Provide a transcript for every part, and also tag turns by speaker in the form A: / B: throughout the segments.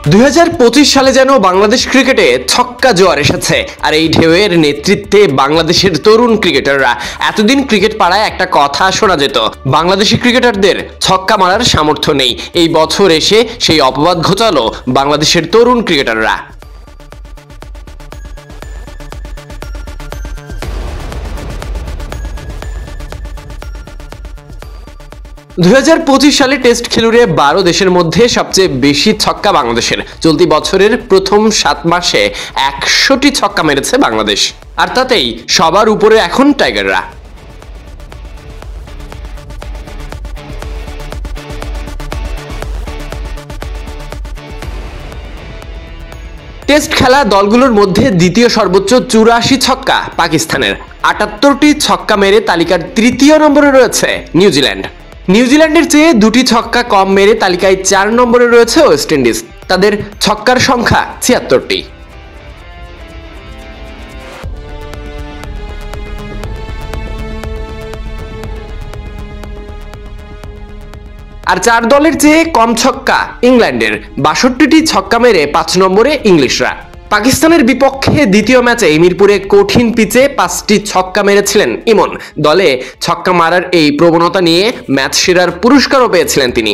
A: 2025 সালে যেন বাংলাদেশ ক্রিকেটে ছক্কা জোয়ার এসেছে। আর এই ঢেউয়ের নেতৃত্বে বাংলাদেশের তরুণ ক্রিকেটাররা। এতদিন ক্রিকেট পাড়ায় একটা কথা শোনা যেত, বাংলাদেশি ক্রিকেটারদের ছক্কা মারার সামর্থ্য নেই। এই বছর এসে সেই অপবাদ ঘোচালো বাংলাদেশের তরুণ ক্রিকেটাররা। 2025 সালে টেস্ট খেলুড়ে 12 দেশের মধ্যে সবচেয়ে বেশি ছক্কা বাংলাদেশের। চলতি বছরের প্রথম 7 মাসে 100টি ছক্কা মেরেছে বাংলাদেশ, আর তাতেই সবার উপরে এখন টাইগাররা। টেস্ট খেলা দলগুলোর মধ্যে দ্বিতীয় সর্বোচ্চ 84 ছক্কা পাকিস্তানের। 78টি ছক্কা মেরে তালিকার তৃতীয় নম্বরে রয়েছে নিউজিল্যান্ড। নিউজিল্যান্ডের চেয়ে 2টি ছক্কা কম মেরে তালিকায় 4 নম্বরে রয়েছে ওয়েস্ট ইন্ডিজ। তাদের ছক্কার সংখ্যা 76টি। আর 4 দলের চেয়ে কম ছক্কা ইংল্যান্ডের। 62টি ছক্কা মেরে 5 নম্বরে ইংলিশরা। পাকিস্তানের বিপক্ষে দ্বিতীয় ম্যাচে মিরপুরে কঠিন পিচে 5টি ছক্কা মেরেছিলেন ইমন। দলে ছক্কা মারার এই প্রবণতা নিয়ে ম্যাচ সেরার পুরস্কারও পেয়েছিলেন তিনি।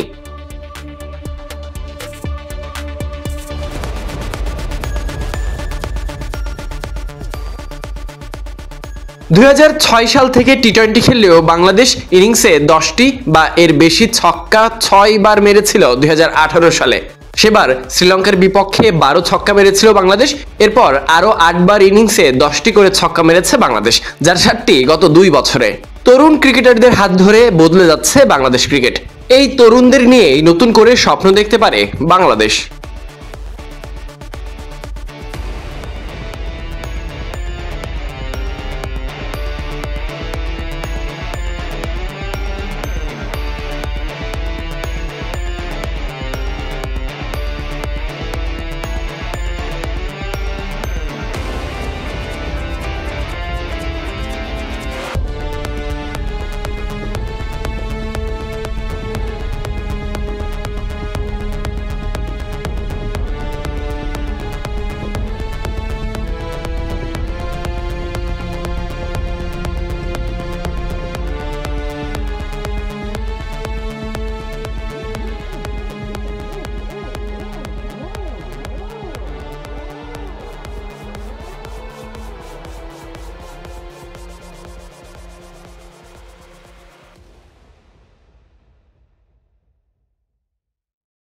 A: 2006 সাল থেকে টি-20 খেললেও বাংলাদেশ ইনিংসে 10টি বা এর বেশি ছক্কা 6 বার মেরেছিল 2018 সালে। সেবার শ্রীলঙ্কার বিপক্ষে 12 ছক্কা মেরেছিল বাংলাদেশ। এরপর আরও 8 বার ইনিংসে 10টি করে ছক্কা মেরেছে বাংলাদেশ, যার 7টি গত 2 বছরে। তরুণ ক্রিকেটারদের হাত ধরে বদলে যাচ্ছে বাংলাদেশ ক্রিকেট। এই তরুণদের নিয়েই নতুন করে স্বপ্ন দেখতে পারে বাংলাদেশ।